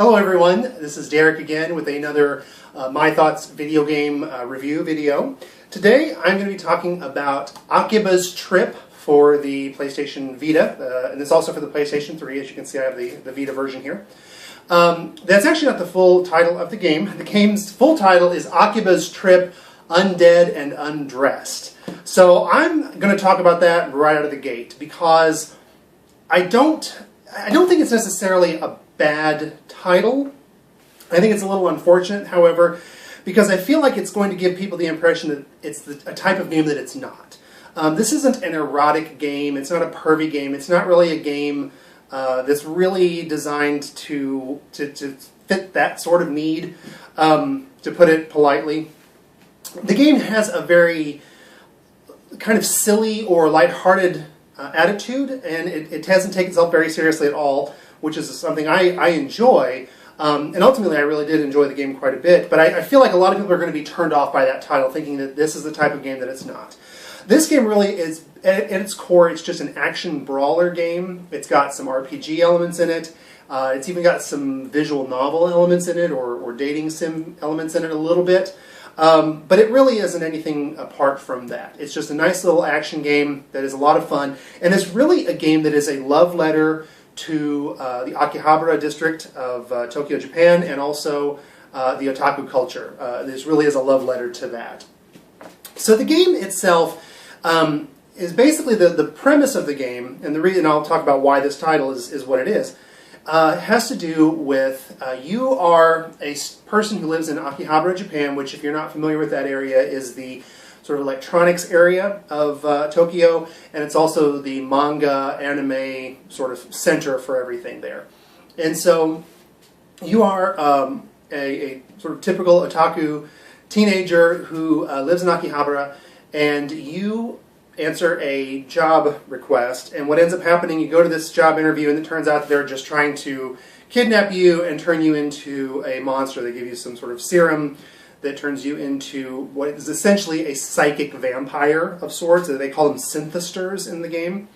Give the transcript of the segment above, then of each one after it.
Hello everyone, this is Derek again with another My Thoughts video game review video. Today I'm going to be talking about Akiba's Trip for the PlayStation Vita, and it's also for the PlayStation 3. As you can see, I have the Vita version here. That's actually not the full title of the game. The game's full title is Akiba's Trip, Undead and Undressed. So I'm going to talk about that right out of the gate because I don't think it's necessarily a bad title. I think it's a little unfortunate, however, because I feel like it's going to give people the impression that it's a type of game that it's not. This isn't an erotic game, it's not a pervy game, it's not really a game that's really designed to fit that sort of need, to put it politely. The game has a very kind of silly or lighthearted attitude, and it doesn't take itself very seriously at all, which is something I enjoy. And ultimately, I really did enjoy the game quite a bit, but I feel like a lot of people are going to be turned off by that title, thinking that this is the type of game that it's not. This game really is, at its core, it's just an action brawler game. It's got some RPG elements in it. It's even got some visual novel elements in it, or dating sim elements in it a little bit. But it really isn't anything apart from that. It's just a nice little action game that is a lot of fun, and it's really a game that is a love letter to the Akihabara district of Tokyo, Japan, and also the otaku culture. This really is a love letter to that. So the game itself is basically the premise of the game, and the reason I'll talk about why this title is what it is. Has to do with you are a person who lives in Akihabara, Japan, which, if you're not familiar with that area, is the sort of electronics area of Tokyo, and it's also the manga, anime sort of center for everything there. And so you are a sort of typical otaku teenager who lives in Akihabara, and you answer a job request, and what ends up happening, you go to this job interview, and it turns out that they're just trying to kidnap you and turn you into a monster. They give you some sort of serum that turns you into what is essentially a psychic vampire of sorts. They call them synthesters in the game.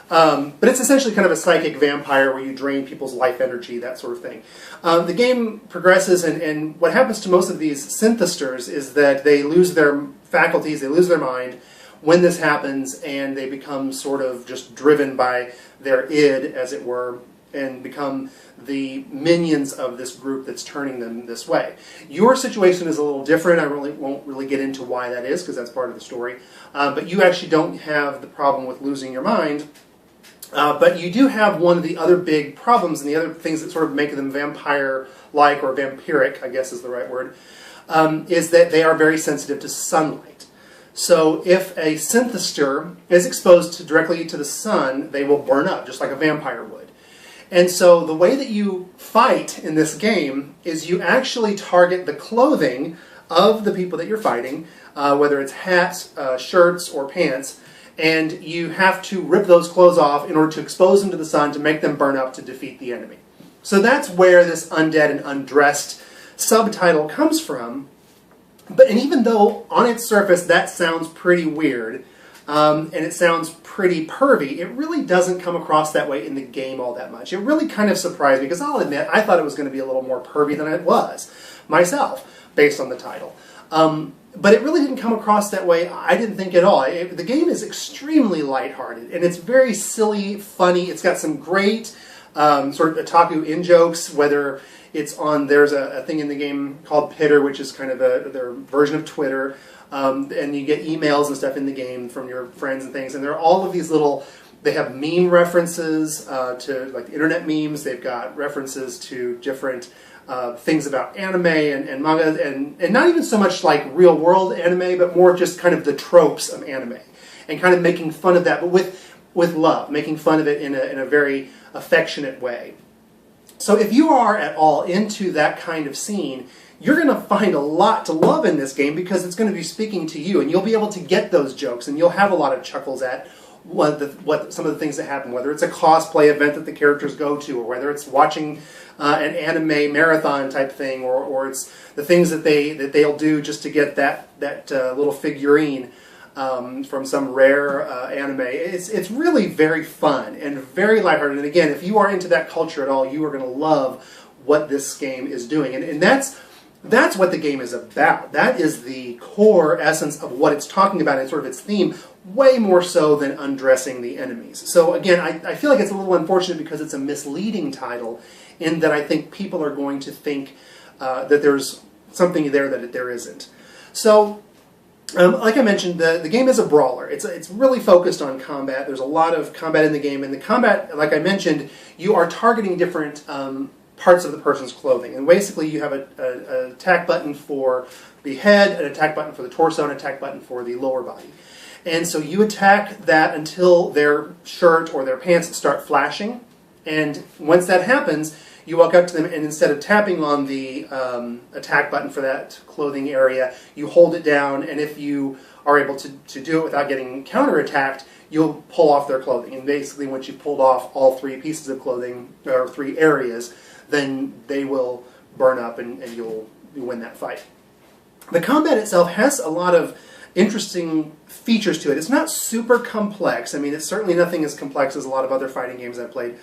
But it's essentially kind of a psychic vampire where you drain people's life energy, that sort of thing. The game progresses, and what happens to most of these synthesters is that they lose their faculties, they lose their mind when this happens, and they become sort of just driven by their id, as it were, and become the minions of this group that's turning them this way. Your situation is a little different. I won't really get into why that is, because that's part of the story. But you actually don't have the problem with losing your mind. But you do have one of the other big problems, and the other things that sort of make them vampire-like, or vampiric, I guess is the right word, is that they are very sensitive to sunlight. So if a synthester is exposed directly to the sun, they will burn up, just like a vampire would. And so the way that you fight in this game is you actually target the clothing of the people that you're fighting, whether it's hats, shirts, or pants, and you have to rip those clothes off in order to expose them to the sun to make them burn up to defeat the enemy. So that's where this Undead and Undressed subtitle comes from. And even though on its surface that sounds pretty weird, and it sounds pretty pervy, it really doesn't come across that way in the game all that much. It really kind of surprised me, because I'll admit, I thought it was going to be a little more pervy than it was myself, based on the title. But it really didn't come across that way, I didn't think at all. The game is extremely lighthearted, and it's very silly, funny. It's got some great sort of otaku in-jokes, whether it's on, there's a thing in the game called Pitter, which is kind of their version of Twitter, and you get emails and stuff in the game from your friends and things, and there are all of these little, they have meme references to, like, the internet memes. They've got references to different things about anime and manga, and not even so much like real-world anime, but more just kind of the tropes of anime, and kind of making fun of that, but with love, making fun of it in a very affectionate way. So if you are at all into that kind of scene, you're going to find a lot to love in this game, because it's going to be speaking to you, and you'll be able to get those jokes, and you'll have a lot of chuckles at what some of the things that happen, whether it's a cosplay event that the characters go to, or whether it's watching an anime marathon type thing, or it's the things that they'll do just to get that little figurine from some rare anime. It's really very fun and very lighthearted. And again, if you are into that culture at all, you are going to love what this game is doing. And that's what the game is about. That is the core essence of what it's talking about and sort of its theme, way more so than undressing the enemies. So again, I feel like it's a little unfortunate because it's a misleading title in that I think people are going to think that there's something there that there isn't. So, like I mentioned, the game is a brawler. It's really focused on combat. There's a lot of combat in the game, and the combat, like I mentioned, you are targeting different parts of the person's clothing. And basically you have an attack button for the head, an attack button for the torso, and an attack button for the lower body. And so you attack that until their shirt or their pants start flashing. And once that happens, you walk up to them, and instead of tapping on the attack button for that clothing area, you hold it down, and if you are able to do it without getting counterattacked, you'll pull off their clothing. And basically once you've pulled off all 3 pieces of clothing, or 3 areas, then they will burn up and you'll win that fight. The combat itself has a lot of interesting features to it. It's not super complex. I mean, it's certainly nothing as complex as a lot of other fighting games I've played,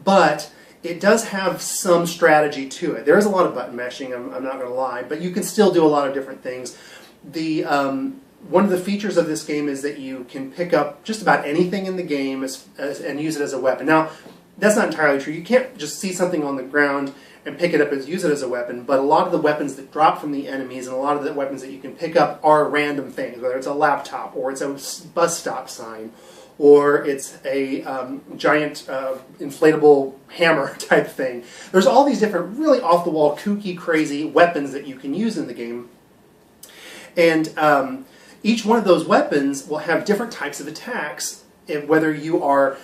but it does have some strategy to it. There is a lot of button mashing, I'm not going to lie, but you can still do a lot of different things. One of the features of this game is that you can pick up just about anything in the game and use it as a weapon. Now, that's not entirely true. You can't just see something on the ground and pick it up and use it as a weapon, but a lot of the weapons that drop from the enemies and a lot of the weapons that you can pick up are random things, whether it's a laptop or it's a bus stop sign or it's a giant inflatable hammer type thing. There's all these different really off-the-wall, kooky, crazy weapons that you can use in the game. And each one of those weapons will have different types of attacks, whether you are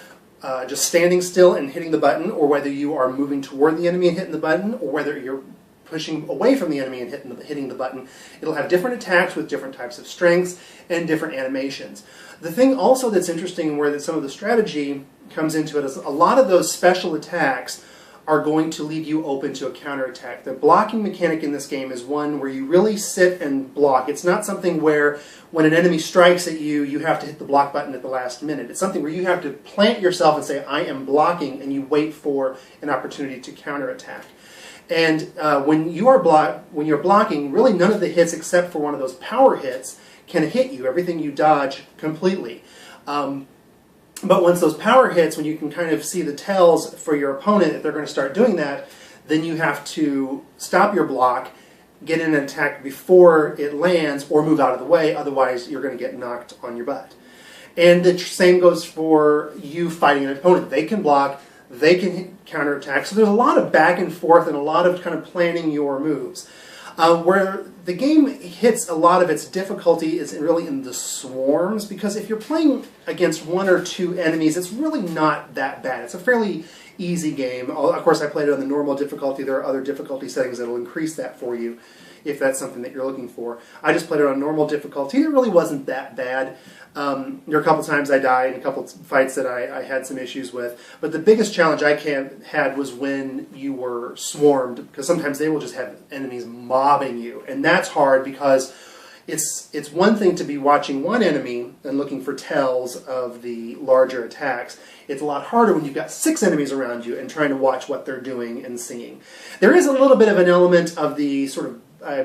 just standing still and hitting the button, or whether you are moving toward the enemy and hitting the button, or whether you're pushing away from the enemy and hitting the button. It'll have different attacks with different types of strengths and different animations. The thing also that's interesting and where some of the strategy comes into it is a lot of those special attacks are going to leave you open to a counterattack. The blocking mechanic in this game is one where you really sit and block. It's not something where when an enemy strikes at you, you have to hit the block button at the last minute. It's something where you have to plant yourself and say, I am blocking, and you wait for an opportunity to counterattack. And when you're blocking, really none of the hits except for one of those power hits can hit you. Everything you dodge completely. But once those power hits, when you can kind of see the tells for your opponent that they're going to start doing that, then you have to stop your block, get in an attack before it lands, or move out of the way, otherwise you're going to get knocked on your butt. And the same goes for you fighting an opponent. They can block, they can counterattack, so there's a lot of back and forth and a lot of kind of planning your moves. Where the game hits a lot of its difficulty is really in the swarms, because if you're playing against 1 or 2 enemies, it's really not that bad. It's a fairly easy game. Of course, I played it on the normal difficulty. There are other difficulty settings that will increase that for you if that's something that you're looking for. I just played it on normal difficulty, and it really wasn't that bad. There were a couple times I died, and a couple fights that I had some issues with. But the biggest challenge I had was when you were swarmed, because sometimes they will just have enemies mobbing you. And that's hard because it's one thing to be watching one enemy and looking for tells of the larger attacks. It's a lot harder when you've got 6 enemies around you and trying to watch what they're doing and seeing. There is a little bit of an element of the sort of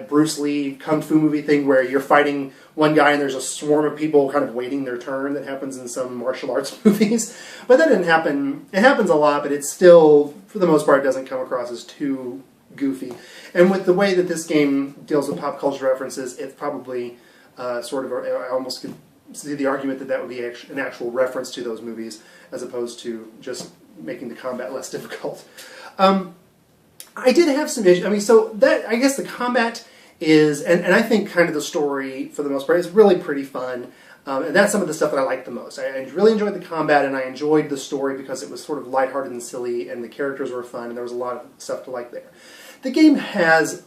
Bruce Lee kung fu movie thing where you're fighting one guy and there's a swarm of people kind of waiting their turn that happens in some martial arts movies. But that didn't happen. It happens a lot, but it's still, for the most part, doesn't come across as too goofy. And with the way that this game deals with pop culture references, it's probably sort of, I almost could see the argument that that would be an actual reference to those movies as opposed to just making the combat less difficult. I did have some issues. I mean, so that, I guess the combat is, and I think kind of the story, for the most part, is really pretty fun. And that's some of the stuff that I liked the most. I really enjoyed the combat, and I enjoyed the story because it was sort of lighthearted and silly, and the characters were fun, and there was a lot of stuff to like there. The game has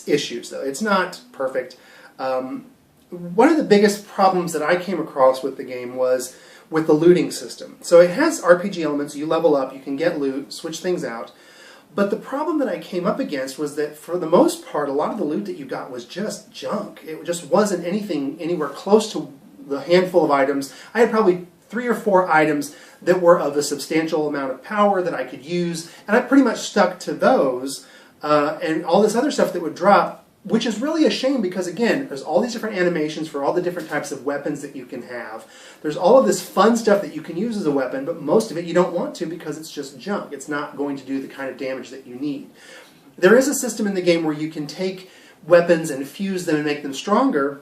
issues, though. It's not perfect. One of the biggest problems that I came across with the game was with the looting system. So it has RPG elements. You level up, you can get loot, switch things out. But the problem that I came up against was that for the most part, a lot of the loot that you got was just junk. It just wasn't anything anywhere close to the handful of items. I had probably 3 or 4 items that were of a substantial amount of power that I could use, and I pretty much stuck to those, and all this other stuff that would drop, which is really a shame because, again, there's all these different animations for all the different types of weapons that you can have. There's all of this fun stuff that you can use as a weapon, but most of it you don't want to because it's just junk. It's not going to do the kind of damage that you need. There is a system in the game where you can take weapons and fuse them and make them stronger,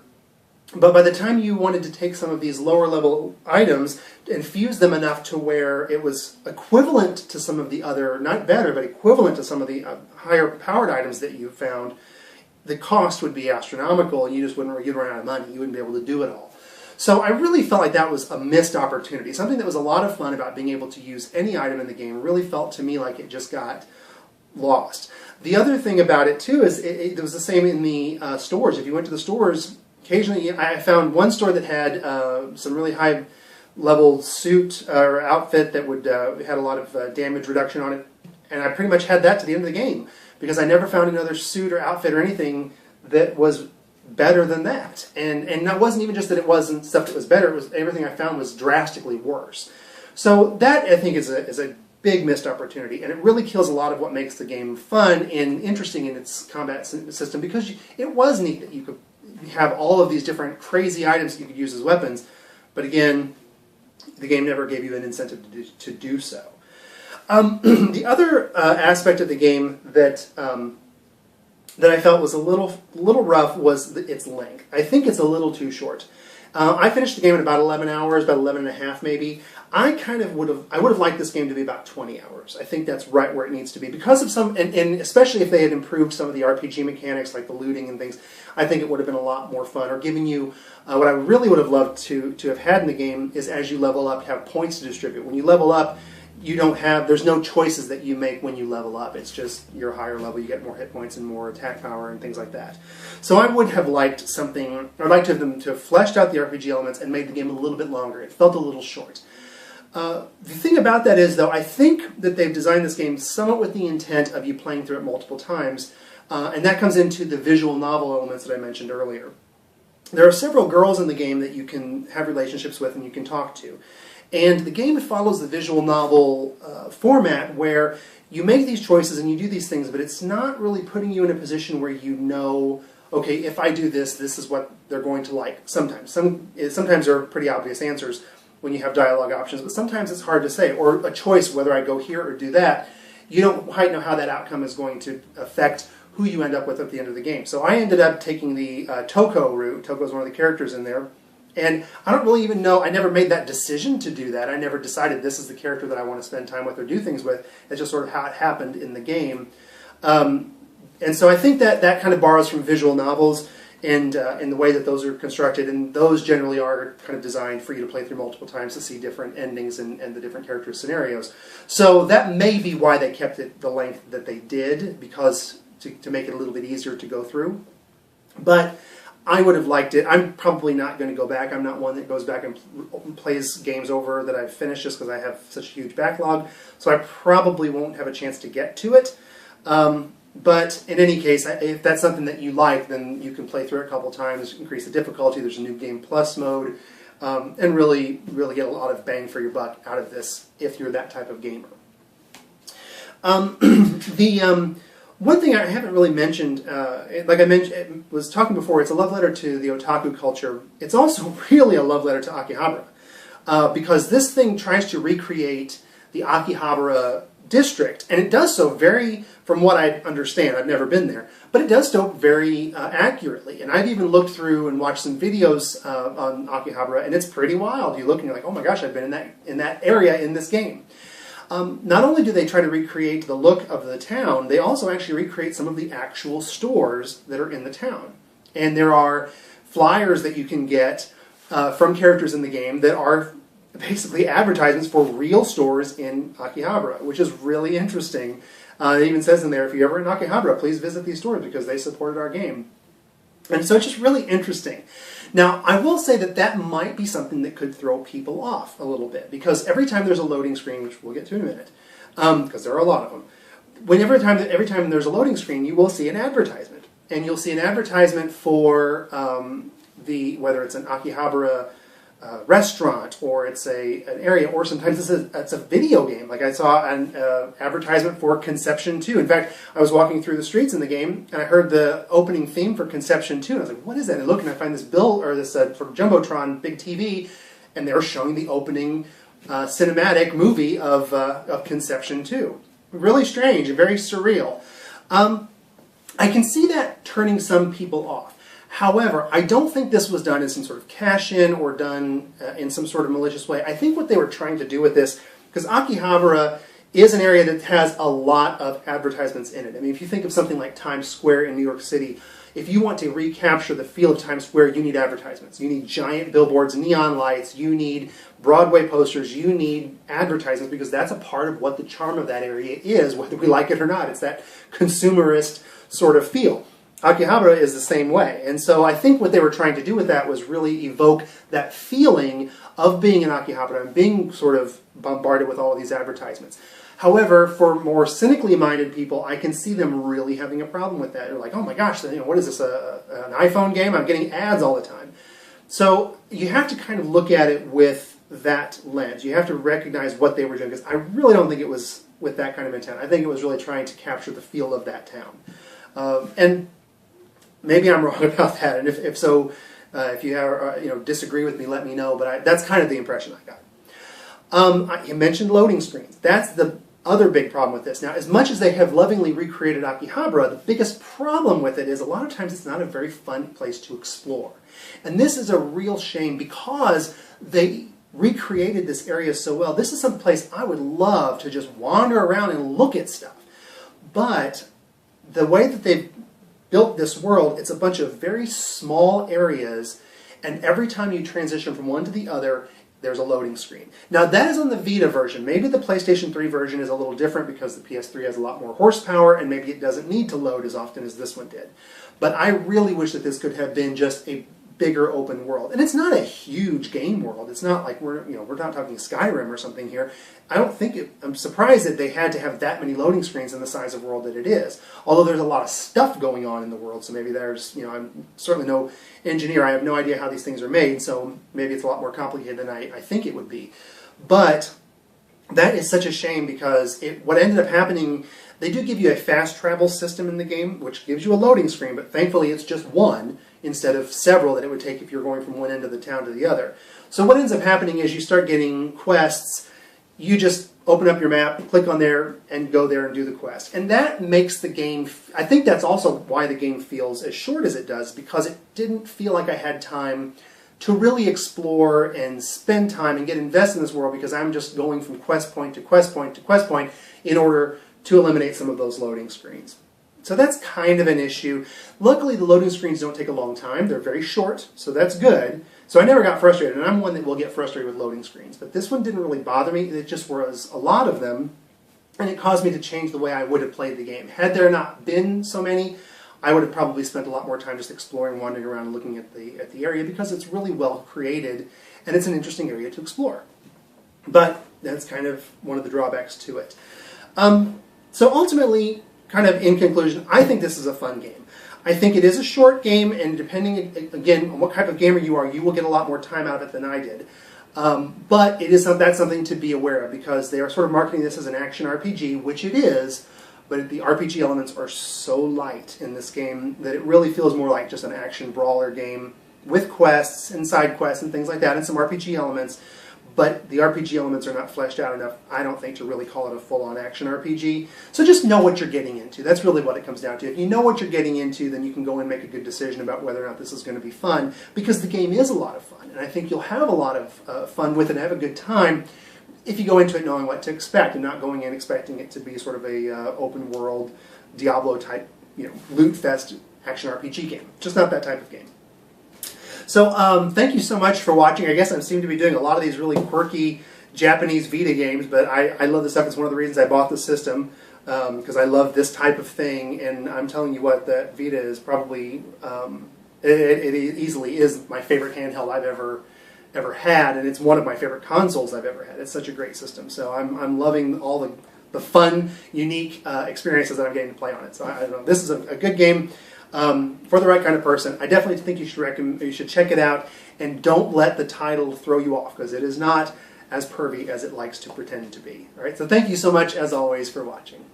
but by the time you wanted to take some of these lower level items and fuse them enough to where it was equivalent to some of the other, not better, but equivalent to some of the higher powered items that you found, the cost would be astronomical and you'd run out of money. You wouldn't be able to do it all. So I really felt like that was a missed opportunity. Something that was a lot of fun about being able to use any item in the game really felt to me like it just got lost. The other thing about it too is it was the same in the stores. If you went to the stores, occasionally I found one store that had some really high level suit or outfit that would had a lot of damage reduction on it, and I pretty much had that to the end of the game because I never found another suit or outfit or anything that was better than that. And that wasn't even just that it wasn't stuff that was better, it was everything I found was drastically worse. So that, I think, is a big missed opportunity, and it really kills a lot of what makes the game fun and interesting in its combat system, because it was neat that you could have all of these different crazy items that you could use as weapons, but again, the game never gave you an incentive to do so. The other aspect of the game that that I felt was a little rough was its length. I think it's a little too short. I finished the game in about 11 hours, about 11 and a half maybe. I would have liked this game to be about 20 hours. I think that's right where it needs to be because of some, and especially if they had improved some of the RPG mechanics like the looting and things, I think it would have been a lot more fun, or giving you, what I really would have loved to have had in the game is as you level up, have points to distribute. When you level up, there's no choices that you make when you level up. It's just you're higher level, you get more hit points and more attack power and things like that. So I would have liked something, I'd like to have them to have fleshed out the RPG elements and made the game a little bit longer. It felt a little short. The thing about that is, though, I think that they've designed this game somewhat with the intent of you playing through it multiple times, and that comes into the visual novel elements that I mentioned earlier. There are several girls in the game that you can have relationships with and you can talk to. And the game follows the visual novel format where you make these choices and you do these things, but it's not really putting you in a position where you know, okay, if I do this, this is what they're going to like. Sometimes there are pretty obvious answers when you have dialogue options, but sometimes it's hard to say, or a choice whether I go here or do that. You don't quite know how that outcome is going to affect who you end up with at the end of the game. So I ended up taking the Toko route. Toko is one of the characters in there. And I don't really even know, I never made that decision to do that. I never decided this is the character that I want to spend time with or do things with. It's just sort of how it happened in the game. And so I think that kind of borrows from visual novels and in the way that those are constructed. And those generally are kind of designed for you to play through multiple times to see different endings and the different character scenarios. So that may be why they kept it the length that they did, because to make it a little bit easier to go through. But I would have liked it. I'm probably not going to go back. I'm not one that goes back and plays games over that I've finished just because I have such a huge backlog. So I probably won't have a chance to get to it. But in any case, if that's something that you like, then you can play through it a couple times, increase the difficulty. There's a new Game Plus mode, and really get a lot of bang for your buck out of this if you're that type of gamer. One thing I haven't really mentioned, like I was talking before, it's a love letter to the otaku culture. It's also really a love letter to Akihabara, because this thing tries to recreate the Akihabara district, and it does so very, from what I understand, I've never been there, but it does so very accurately. And I've even looked through and watched some videos on Akihabara, and it's pretty wild. You look and you're like, oh my gosh, I've been in that area in this game. Not only do they try to recreate the look of the town, they also actually recreate some of the actual stores that are in the town. And there are flyers that you can get from characters in the game that are basically advertisements for real stores in Akihabara, which is really interesting. It even says in there, if you're ever in Akihabara, please visit these stores because they supported our game. And so it's just really interesting. Now, I will say that might be something that could throw people off a little bit, because every time there's a loading screen, which we'll get to in a minute, because there are a lot of them, every time there's a loading screen, you will see an advertisement. And you'll see an advertisement for whether it's an Akihabara restaurant, or it's an area, or sometimes it's a video game. Like I saw an advertisement for Conception 2. In fact, I was walking through the streets in the game, and I heard the opening theme for Conception 2, and I was like, what is that? And I look, and I find this this sort of Jumbotron big TV, and they're showing the opening cinematic movie of Conception 2. Really strange and very surreal. I can see that turning some people off. However, I don't think this was done as some sort of cash-in or done in some sort of malicious way. I think what they were trying to do with this, because Akihabara is an area that has a lot of advertisements in it. I mean, if you think of something like Times Square in New York City, if you want to recapture the feel of Times Square, you need advertisements. You need giant billboards, neon lights, you need Broadway posters, you need advertisements, because that's a part of what the charm of that area is, whether we like it or not. It's that consumerist sort of feel. Akihabara is the same way. And so I think what they were trying to do with that was really evoke that feeling of being in Akihabara and being sort of bombarded with all of these advertisements. However, for more cynically minded people, I can see them really having a problem with that. They're like, oh my gosh, what is this, an iPhone game? I'm getting ads all the time. So you have to kind of look at it with that lens. You have to recognize what they were doing, because I really don't think it was with that kind of intent. I think it was really trying to capture the feel of that town. And maybe I'm wrong about that, and if so, if you have, disagree with me, let me know, but that's kind of the impression I got. You mentioned loading screens. That's the other big problem with this. Now, as much as they have lovingly recreated Akihabara, the biggest problem with it is a lot of times it's not a very fun place to explore. And this is a real shame, because they recreated this area so well. This is some place I would love to just wander around and look at stuff. But the way that they've built this world, it's a bunch of very small areas, and every time you transition from one to the other, there's a loading screen. Now, that is on the Vita version. Maybe the PlayStation 3 version is a little different because the PS3 has a lot more horsepower, and maybe it doesn't need to load as often as this one did. But I really wish that this could have been just a bigger open world. And it's not a huge game world. It's not like we're not talking Skyrim or something here. I'm surprised that they had to have that many loading screens in the size of world that it is. Although there's a lot of stuff going on in the world, so maybe there's, I'm certainly no engineer. I have no idea how these things are made, so maybe it's a lot more complicated than I think it would be. But that is such a shame, because what ended up happening, they do give you a fast travel system in the game, which gives you a loading screen, but thankfully it's just one instead of several that it would take if you're going from one end of the town to the other. So what ends up happening is you start getting quests. You just open up your map, click on there, and go there and do the quest. And that makes the game, I think that's also why the game feels as short as it does, because it didn't feel like I had time to really explore and spend time and get invested in this world, because I'm just going from quest point to quest point to quest point in order to eliminate some of those loading screens. So that's kind of an issue. Luckily, the loading screens don't take a long time. They're very short, so that's good. So I never got frustrated, and I'm one that will get frustrated with loading screens. But this one didn't really bother me. It just was a lot of them, and it caused me to change the way I would have played the game. Had there not been so many, I would have probably spent a lot more time just exploring, wandering around, looking at the area, because it's really well created, and it's an interesting area to explore. But that's kind of one of the drawbacks to it. So ultimately, kind of in conclusion, I think this is a fun game. I think it is a short game, and depending, again, on what type of gamer you are, you will get a lot more time out of it than I did. But that's something to be aware of, because they are sort of marketing this as an action RPG, which it is, but the RPG elements are so light in this game that it really feels more like just an action brawler game with quests and side quests and things like that, and some RPG elements. But the RPG elements are not fleshed out enough, I don't think, to really call it a full-on action RPG. So just know what you're getting into. That's really what it comes down to. If you know what you're getting into, then you can go and make a good decision about whether or not this is going to be fun, because the game is a lot of fun. And I think you'll have a lot of fun with it and have a good time if you go into it knowing what to expect and not going in expecting it to be sort of a open-world Diablo-type, loot fest action RPG game. Just not that type of game. So thank you so much for watching. I guess I seem to be doing a lot of these really quirky Japanese Vita games, but I love this stuff. It's one of the reasons I bought the system, because I love this type of thing, and I'm telling you what, that Vita is probably, it easily is my favorite handheld I've ever had, and it's one of my favorite consoles I've ever had. It's such a great system. So I'm loving all the fun, unique experiences that I'm getting to play on it. So I don't know, this is a good game. for the right kind of person. I definitely think you should check it out, and don't let the title throw you off, because it is not as pervy as it likes to pretend to be. All right, so thank you so much, as always, for watching.